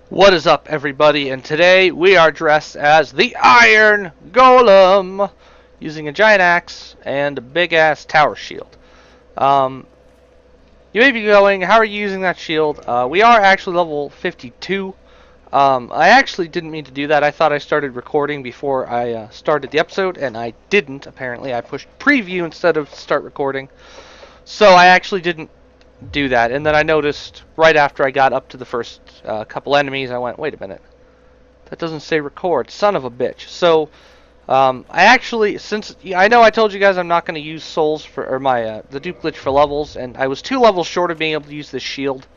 What is up, everybody? And today we are dressed as the Iron Golem, using a giant axe and a big-ass tower shield. Um, you may be going, how are you using that shield? We are actually level 52. I actually didn't mean to do that. I thought I started recording before I started the episode, and I didn't, apparently. I pushed preview instead of start recording. So I actually didn't do that, and then I noticed right after I got up to the first couple enemies, I went, wait a minute, that doesn't say record, son of a bitch. So I actually, since I know I told you guys I'm not going to use souls for or my the dupe glitch for levels, and I was 2 levels short of being able to use this shield,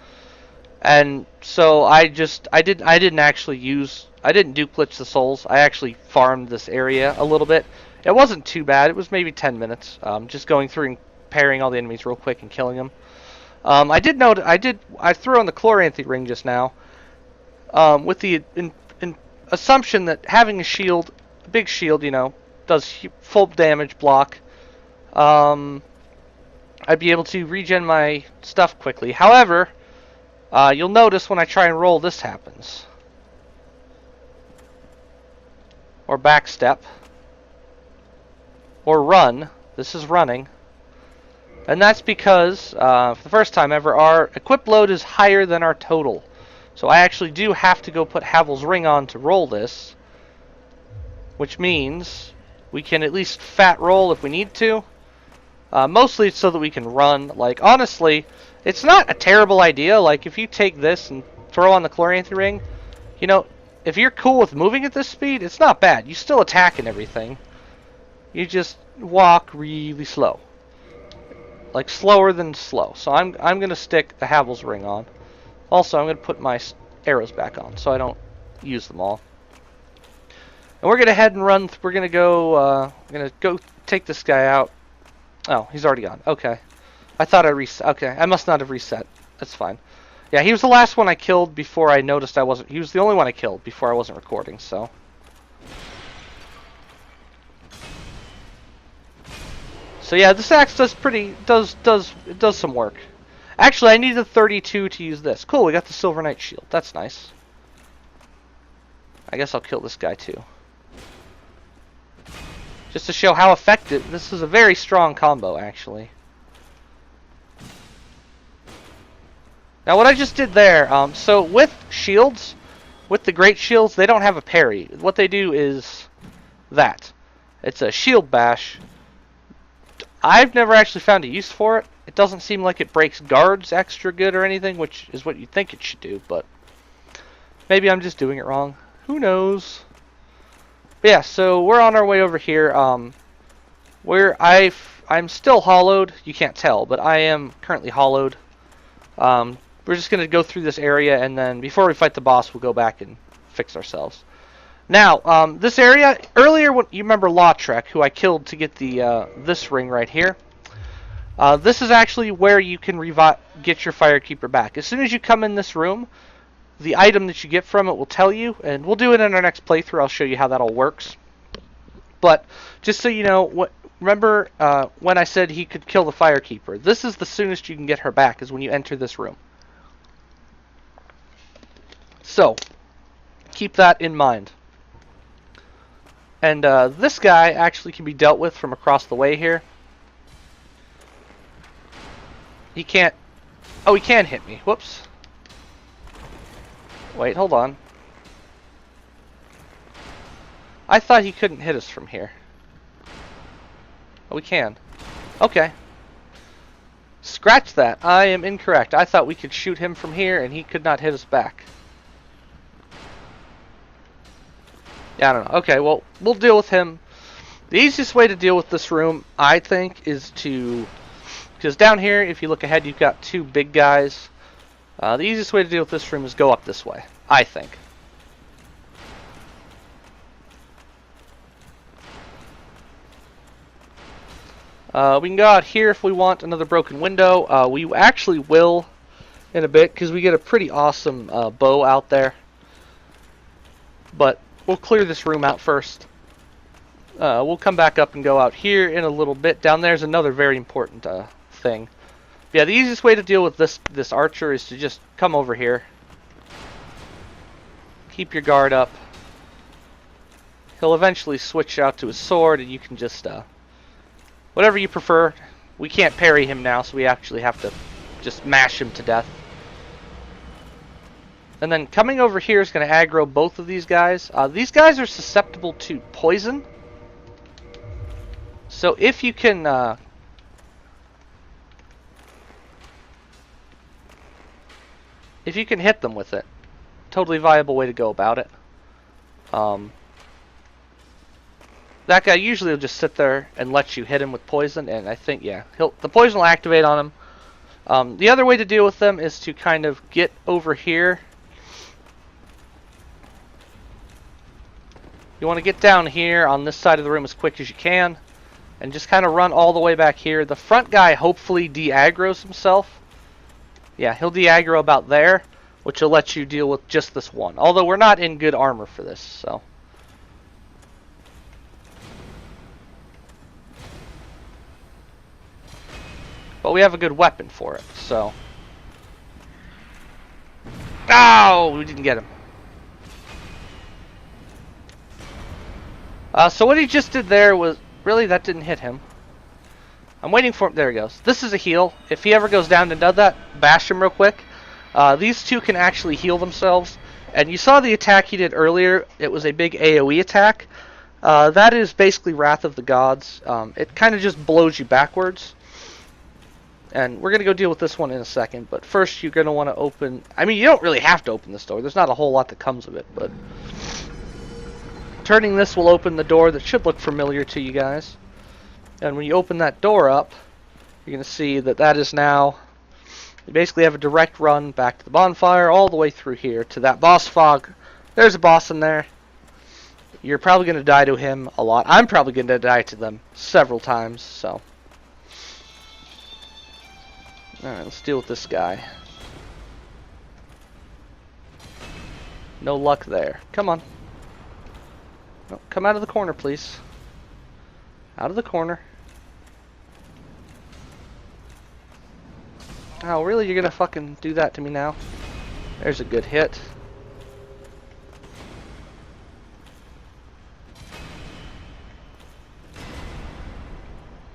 and so I didn't actually dupe glitch the souls. I actually farmed this area a little bit. It wasn't too bad. It was maybe 10 minutes, just going through and parrying all the enemies real quick and killing them. I did note I threw on the chloranthy ring just now, with the assumption that having a shield, a big shield, you know, does full damage block. I'd be able to regen my stuff quickly. However, you'll notice when I try and roll, this happens, or backstep, or run. This is running. And that's because, for the first time ever, our equip load is higher than our total. So I actually do have to go put Havel's ring on to roll this, which means we can at least fat roll if we need to. Mostly it's so that we can run. Like, honestly, it's not a terrible idea. Like, if you take this and throw on the chloranthy ring, you know, if you're cool with moving at this speed, it's not bad. You still attack and everything. You just walk really slow. Like, slower than slow. So I'm gonna stick the Havel's ring on. Also, I'm gonna put my arrows back on so I don't use them all. And we're gonna head and run. We're gonna go take this guy out. Oh, he's already gone. Okay. I thought I reset. Okay, I must not have reset. That's fine. Yeah, he was the last one I killed before I noticed I wasn't. He was the only one I killed before I wasn't recording. So. So yeah, this axe does some work. Actually, I need a 32 to use this. Cool, we got the Silver Knight shield. That's nice. I guess I'll kill this guy too. Just to show how effective. This is a very strong combo, actually. Now, what I just did there, so with shields, with the great shields, they don't have a parry. What they do is that. It's a shield bash. I've never actually found a use for it. It doesn't seem like it breaks guards extra good or anything, which is what you'd think it should do, but maybe I'm just doing it wrong. Who knows? But yeah, so we're on our way over here. I'm still hollowed. You can't tell, but I am currently hollowed. We're just going to go through this area, and then before we fight the boss, we'll go back and fix ourselves. Now, this area, earlier, you remember Lautrec, who I killed to get the this ring right here. This is actually where you can get your Firekeeper back. As soon as you come in this room, the item that you get from it will tell you, and we'll do it in our next playthrough. I'll show you how that all works. But, just so you know, remember when I said he could kill the Firekeeper? This is the soonest you can get her back, is when you enter this room. So, keep that in mind. And this guy actually can be dealt with from across the way here. He can't... Oh, he can hit me. Whoops. Wait, hold on. I thought he couldn't hit us from here. Oh, we can. Okay. Scratch that. I am incorrect. I thought we could shoot him from here and he could not hit us back. Yeah, I don't know. Okay, well, we'll deal with him. The easiest way to deal with this room, I think, is to... Because down here, if you look ahead, you've got 2 big guys. The easiest way to deal with this room is go up this way, I think. We can go out here if we want another broken window. We actually will in a bit, because we get a pretty awesome bow out there. But we'll clear this room out first. We'll come back up and go out here in a little bit. Down there's another very important thing. Yeah, the easiest way to deal with this archer is to just come over here. Keep your guard up. He'll eventually switch out to his sword, and you can just, whatever you prefer. We can't parry him now, so we actually have to just mash him to death. And then coming over here is going to aggro both of these guys. These guys are susceptible to poison. So if you can... if you can hit them with it, totally viable way to go about it. That guy usually will just sit there and let you hit him with poison, and I think, yeah, the poison will activate on him. The other way to deal with them is to kind of get over here. You want to get down here on this side of the room as quick as you can, and just kind of run all the way back here. The front guy hopefully de-aggroes himself. Yeah, he'll de-aggro about there, which will let you deal with just this one. Although we're not in good armor for this, so... but we have a good weapon for it, so... oh, we didn't get him. So what he just did there was... really, that didn't hit him. I'm waiting for him. There he goes. This is a heal. If he ever goes down and does that, bash him real quick. These two can actually heal themselves. And you saw the attack he did earlier. It was a big AoE attack. That is basically Wrath of the Gods. It kind of just blows you backwards. And we're going to go deal with this one in a second. But first, you're going to want to open... I mean, you don't really have to open this door. There's not a whole lot that comes of it. But turning this will open the door that should look familiar to you guys. And when you open that door up, you're going to see that that is now... you basically have a direct run back to the bonfire, all the way through here to that boss fog. There's a boss in there. You're probably going to die to him a lot. I'm probably going to die to them several times, so... alright, let's deal with this guy. No luck there. Come on. No, come out of the corner, please. Out of the corner. Oh, really? You're gonna fucking do that to me now? There's a good hit.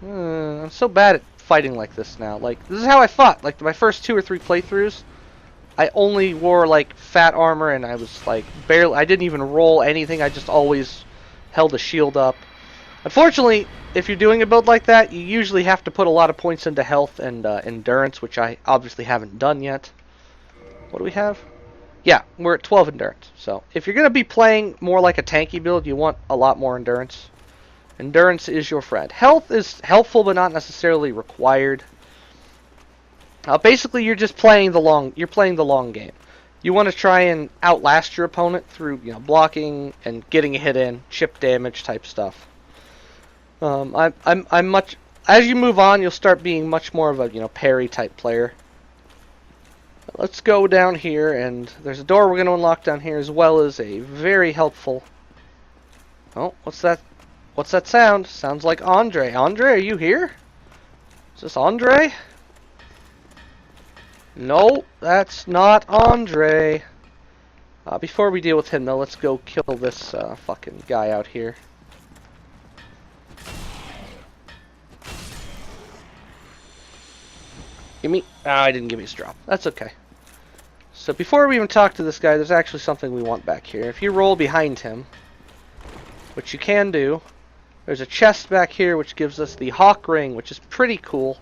I'm so bad at fighting like this now. Like, this is how I fought. Like, my first 2 or 3 playthroughs, I only wore, like, fat armor, and I was, like, barely... I didn't even roll anything. I just always held a shield up. Unfortunately, if you're doing a build like that, you usually have to put a lot of points into health and endurance, which I obviously haven't done yet. What do we have? Yeah, we're at 12 endurance. So, if you're going to be playing more like a tanky build, you want a lot more endurance. Endurance is your friend. Health is helpful, but not necessarily required. Basically, you're just playing the long. You're playing the long game. You want to try and outlast your opponent through, you know, blocking and getting a hit in, chip damage type stuff. I'm much... as you move on, you'll start being much more of a, you know, parry type player. Let's go down here, and there's a door we're going to unlock down here, as well as a very helpful... oh, what's that? What's that sound? Sounds like Andre. Andre, are you here? Is this Andre? No, that's not Andre. Before we deal with him, though, let's go kill this fucking guy out here. Give me... I didn't give me his drop. That's okay. So before we even talk to this guy, there's actually something we want back here. If you roll behind him, which you can do, there's a chest back here which gives us the Hawk Ring, which is pretty cool.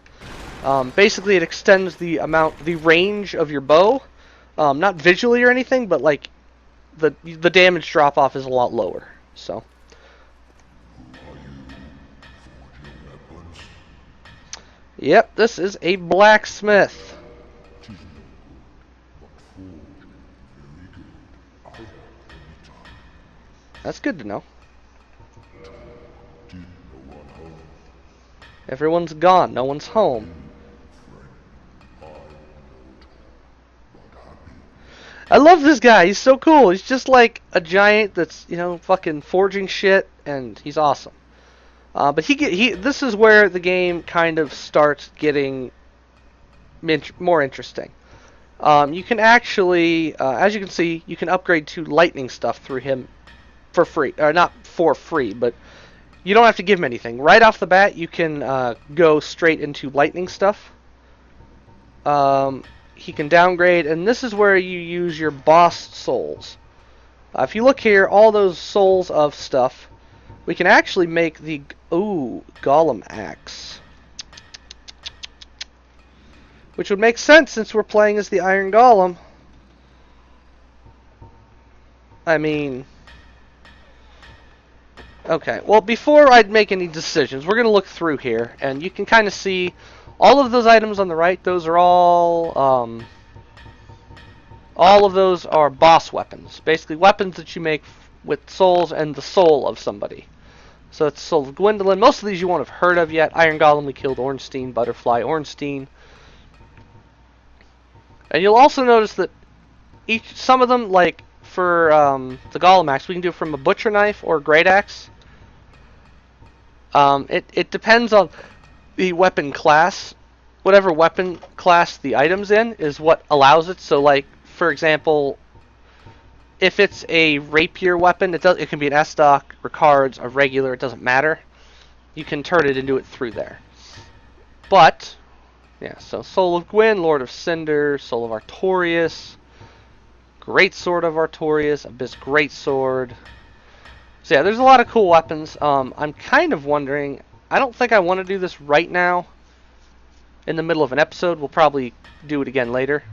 Basically, it extends the range of your bow. Not visually or anything, but like the damage drop off is a lot lower. So. Yep, this is a blacksmith. That's good to know. Everyone's gone. No one's home. I love this guy. He's so cool. He's just like a giant that's, you know, fucking forging shit, and he's awesome. But this is where the game kind of starts getting more interesting. You can actually, as you can see, you can upgrade to lightning stuff through him for free. Or not for free, but you don't have to give him anything. Right off the bat, you can go straight into lightning stuff. He can downgrade, and this is where you use your boss souls. If you look here, all those souls of stuff, we can actually make the golem axe. Which would make sense since we're playing as the Iron Golem. I mean... Okay, well, before I'd make any decisions, we're going to look through here, and you can kind of see all of those items on the right. Those are all of those are boss weapons. Basically, weapons that you make with souls and the soul of somebody. So it's Soul of Gwendolyn. Most of these you won't have heard of yet. Iron Golem, we killed Ornstein, Butterfly, Ornstein. And you'll also notice that some of them, like for the Golem Axe, we can do it from a Butcher Knife or a Great Axe. It depends on the weapon class. Whatever weapon class the item's in is what allows it. So, like, for example, if it's a rapier weapon, it can be an S-stock, Ricards, a regular, it doesn't matter. You can turn it into it through there. But... yeah, so Soul of Gwyn, Lord of Cinder, Soul of Artorias, Great Sword of Artorias, Abyss Great Sword. So yeah, there's a lot of cool weapons. I'm kind of wondering, I don't think I want to do this right now in the middle of an episode. We'll probably do it again later.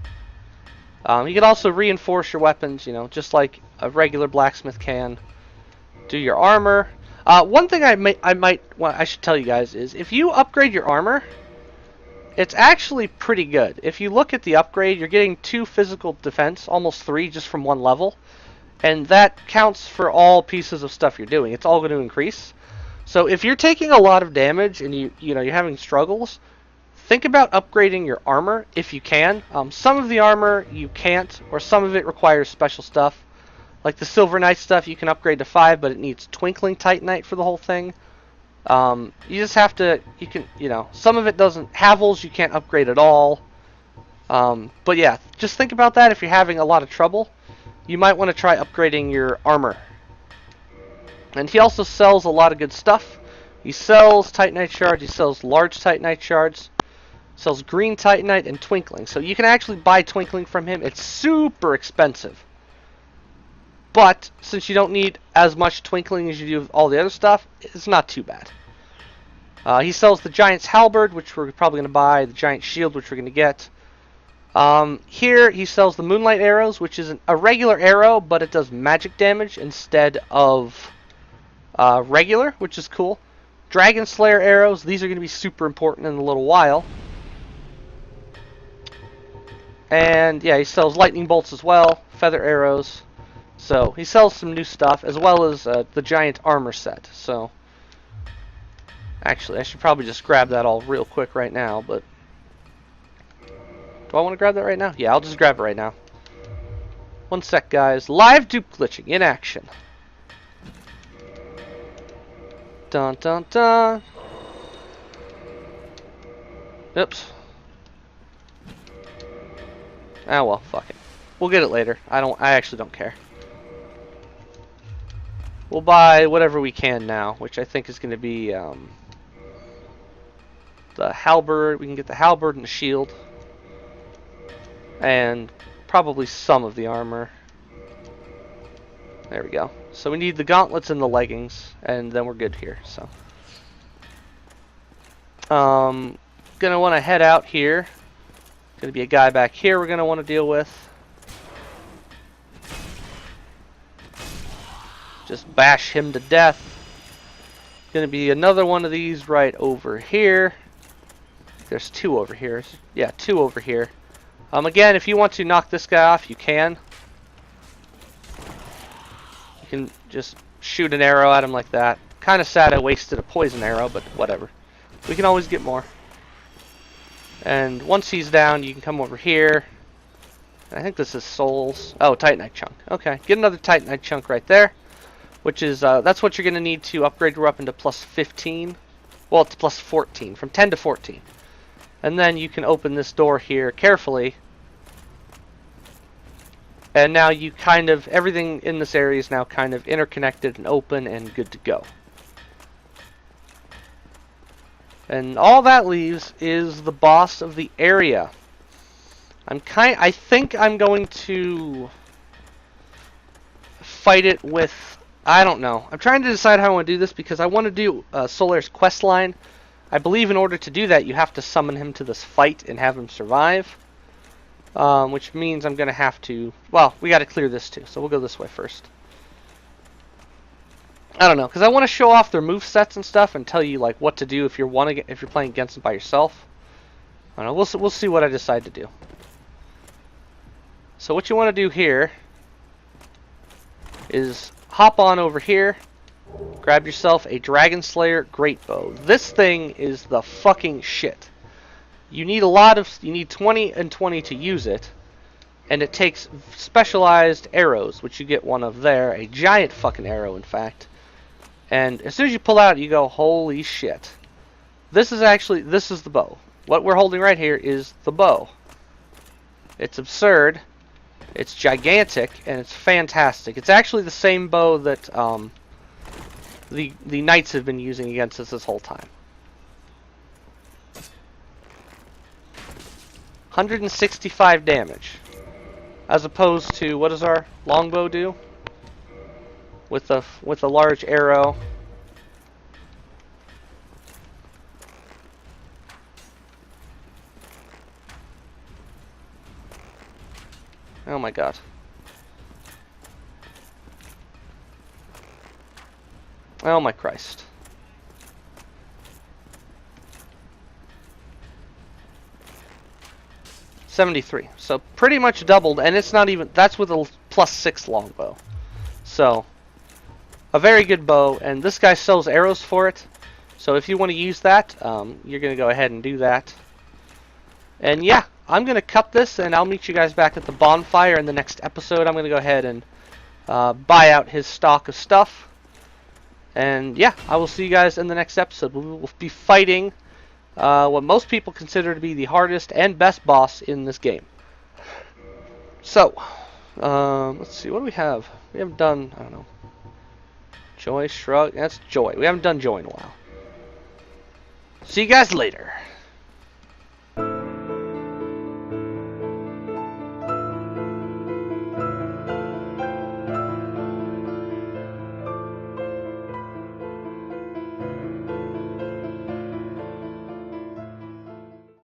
You can also reinforce your weapons, you know, just like a regular blacksmith can. Do your armor. One thing I should tell you guys is, if you upgrade your armor, it's actually pretty good. If you look at the upgrade, you're getting 2 physical defense, almost 3 just from one level. And that counts for all pieces of stuff you're doing. It's all going to increase. So if you're taking a lot of damage and you're having struggles, think about upgrading your armor if you can. Some of the armor you can't, or some of it requires special stuff. Like the Silver Knight stuff you can upgrade to 5, but it needs Twinkling Titanite for the whole thing. You just have to, some of it doesn't, Havels you can't upgrade at all. But yeah, just think about that if you're having a lot of trouble. You might want to try upgrading your armor. And he also sells a lot of good stuff. He sells Titanite shards, he sells large Titanite shards, sells green Titanite and Twinkling. So you can actually buy Twinkling from him. It's super expensive. But since you don't need as much Twinkling as you do with all the other stuff, it's not too bad. He sells the Giant's Halberd, which we're probably going to buy, the Giant Shield, which we're going to get. Here he sells the Moonlight Arrows, which is a regular arrow, but it does magic damage instead of regular, which is cool. Dragon Slayer arrows, these are going to be super important in a little while. And yeah, he sells lightning bolts as well, feather arrows. So he sells some new stuff, as well as the giant armor set. So actually, I should probably just grab that all real quick right now, but do I want to grab that right now? Yeah, I'll just grab it right now. One sec, guys. Live dupe glitching in action. Dun dun dun. Oops. Ah, well, fuck it. We'll get it later. I actually don't care. We'll buy whatever we can now, which I think is going to be the halberd. We can get the halberd and the shield. And probably some of the armor. There we go. So we need the gauntlets and the leggings, and then we're good here. So, gonna want to head out here. Gonna be a guy back here we're gonna want to deal with. Just bash him to death. Gonna be another one of these right over here. There's 2 over here. Yeah, 2 over here. Again, if you want to knock this guy off, you can. You can just shoot an arrow at him like that. Kind of sad I wasted a poison arrow, but whatever. We can always get more. And once he's down, you can come over here. I think this is souls. Oh, Titanite chunk. Okay, get another Titanite chunk right there. Which is, that's what you're going to need to upgrade your weapon to plus 15. Well, it's plus 14, from 10 to 14. And then you can open this door here carefully. And now you kind of, everything in this area is now kind of interconnected and open and good to go. And all that leaves is the boss of the area. I think I'm going to fight it with, I don't know. I'm trying to decide how I want to do this because I want to do Solar's quest line. I believe in order to do that, you have to summon him to this fight and have him survive. Which means I'm going to have to, well, we got to clear this too, so we'll go this way first. I don't know, because I want to show off their move sets and stuff and tell you like what to do if you're playing against them by yourself. I don't know, we'll see what I decide to do. So what you want to do here is hop on over here, grab yourself a Dragon Slayer Great Bow. This thing is the fucking shit. You need 20 and 20 to use it, and it takes specialized arrows, which you get one of there, a giant fucking arrow in fact. And as soon as you pull out, you go, holy shit. This is the bow. What we're holding right here is the bow. It's absurd, it's gigantic, and it's fantastic. It's actually the same bow that the knights have been using against us this whole time. 165 damage, as opposed to, what does our longbow do? With a large arrow. Oh my god. Oh my Christ. $73. So pretty much doubled, and it's not even, that's with a +6 longbow. So a very good bow, and this guy sells arrows for it. So if you want to use that, you're going to go ahead and do that. And yeah, I'm going to cut this, and I'll meet you guys back at the bonfire in the next episode. I'm going to go ahead and buy out his stock of stuff. And yeah, I will see you guys in the next episode. We'll be fighting what most people consider to be the hardest and best boss in this game. So, let's see, what do we have? We haven't done, I don't know. Joy, Shrug, that's Joy. We haven't done Joy in a while. See you guys later.